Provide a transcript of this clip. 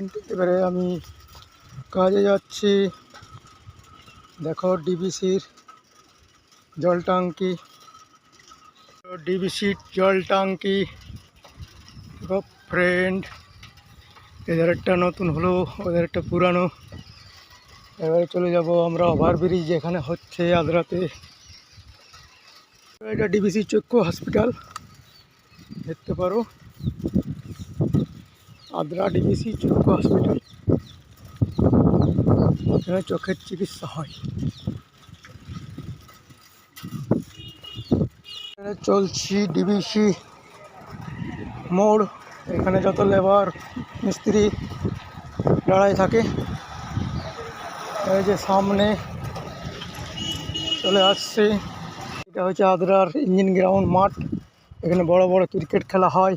Friend, এবারে আমি কাজে যাচ্ছি। দেখো ডিবিসির জল ট্যাঙ্কি, ডিবিসির জল ট্যাঙ্কি। দেখো ফ্রেন্ড, এদের একটা নতুন হলো, ওদের একটা পুরানো। এবারে চলে যাব আমরা ওভারব্রিজ যেখানে হচ্ছে আদ্রাতে। এটা ডিবিসি চক্ষু হসপিটাল, দেখতে পারো আদ্রা ডিবিসি চক্ষু হসপিটাল। এখানে চোখের চিকিৎসা হয়। চলছি ডিবিসি মোড়, এখানে যত লেবার মিস্ত্রি লড়াই থাকে। এই যে সামনে চলে আসছে, এটা হচ্ছে আদ্রার ইঞ্জিন গ্রাউন্ড মাঠ। এখানে বড় বড় ক্রিকেট খেলা হয়।